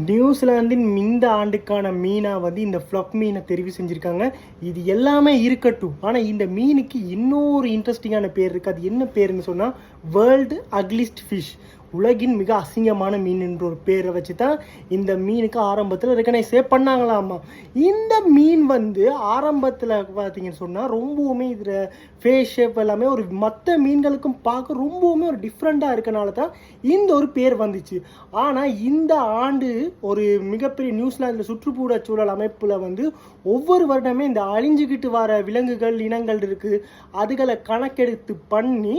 நியூசிலாந்தின் இந்த ஆண்டுக்கான மீனாக வந்து இந்த ஃப்ளப் மீனை தெரிவு செஞ்சுருக்காங்க. இது எல்லாமே இருக்கட்டும், ஆனால் இந்த மீனுக்கு இன்னொரு இன்ட்ரெஸ்டிங்கான பேர் இருக்குது. அது என்ன பேருன்னு சொன்னால் வேர்ல்டு அக்லிஸ்ட் ஃபிஷ், உலகின் மிக அசிங்கமான மீன் என்ற ஒரு பேரை வச்சு தான் இந்த மீனுக்கு ஆரம்பத்தில் ரெக்கனைஸே பண்ணாங்களாமா. இந்த மீன் வந்து ஆரம்பத்தில் பார்த்தீங்கன்னு சொன்னால் ரொம்பவுமே இதில் ஃபேஸ் ஷேப் எல்லாமே ஒரு மற்ற மீன்களுக்கும் பார்க்க ரொம்பவுமே ஒரு டிஃப்ரெண்ட்டாக இருக்கனால தான் இந்த ஒரு பேர் வந்துச்சு. ஆனால் இந்த ஆண்டு ஒரு மிகப்பெரிய நியூசிலாந்தில் சுற்றுப்புற சூழல் அமைப்பில் வந்து ஒவ்வொரு வருடமே இந்த அழிஞ்சுக்கிட்டு வர விலங்குகள் இனங்கள் இருக்குது, அதுகளை கணக்கெடுத்து பண்ணி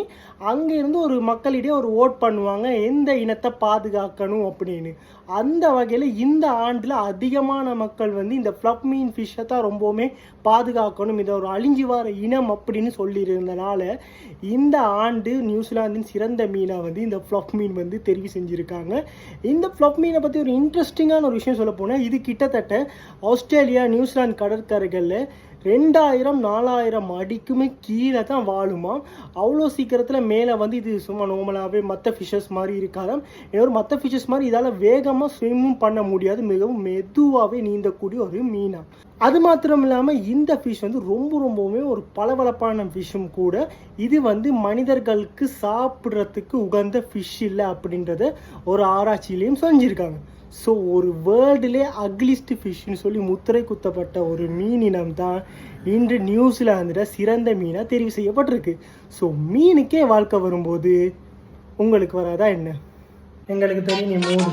அங்கேருந்து ஒரு மக்களிடையே ஒரு ஓட் பண்ணுவாங்க எந்த இனத்தை பாதுகாக்கணும் அப்படின்னு. அந்த வகையில் இந்த ஆண்டில் அதிகமான மக்கள் வந்து இந்த ஃப்ளப் மீன் ஃபிஷ்ஷை தான் ரொம்பவுமே பாதுகாக்கணும், இதை ஒரு அழிஞ்சு வர இனம் அப்படின்னு சொல்லியிருந்தனால இந்த ஆண்டு நியூசிலாந்தின் சிறந்த மீனாக வந்து இந்த ஃப்ளப் மீன் வந்து தெரிவு செஞ்சுருக்காங்க. இந்த ஃப்ளப் மீனை பற்றி ஒரு இன்ட்ரெஸ்டிங்கான ஒரு விஷயம் சொல்ல போனால், இது கிட்டத்தட்ட ஆஸ்திரேலியா நியூசிலாந்து கடற்கரைகளில் 2000-4000 அடிக்குமே கீழே தான் வாழுமா. அவ்வளோ சீக்கிரத்தில் மேலே வந்து இது சும்மா நார்மலாகவே மற்ற ஃபிஷ்ஷஸ் மாதிரி இருக்காதாம். ஒரு மற்ற ஃபிஷ்ஷஸ் மாதிரி இதால் வேகமாக ஸ்விம்மும் பண்ண முடியாது, மிகவும் மெதுவாகவே நீந்தக்கூடிய ஒரு மீனா. அது மாத்திரம் இல்லாமல் இந்த ஃபிஷ் வந்து ரொம்பவுமே ஒரு பளபளப்பான ஃபிஷ்ஷும் கூட. இது வந்து மனிதர்களுக்கு சாப்பிட்றதுக்கு உகந்த ஃபிஷ் இல்லை அப்படின்றத ஒரு ஆராய்ச்சியிலையும் செஞ்சுருக்காங்க. ஸோ ஒரு வேர்ல்டுலே அக்லிஸ்ட் ஃபிஷ்னு சொல்லி முத்திரை குத்தப்பட்ட ஒரு மீனினம் தான் இன்று நியூசிலாந்தில் சிறந்த மீனாக தெரிவு செய்யப்பட்டிருக்கு. ஸோ மீனுக்கே வாழ்க்கை வரும்போது உங்களுக்கு வராதா என்ன? எங்களுக்கு தெரியும், நீ மூணு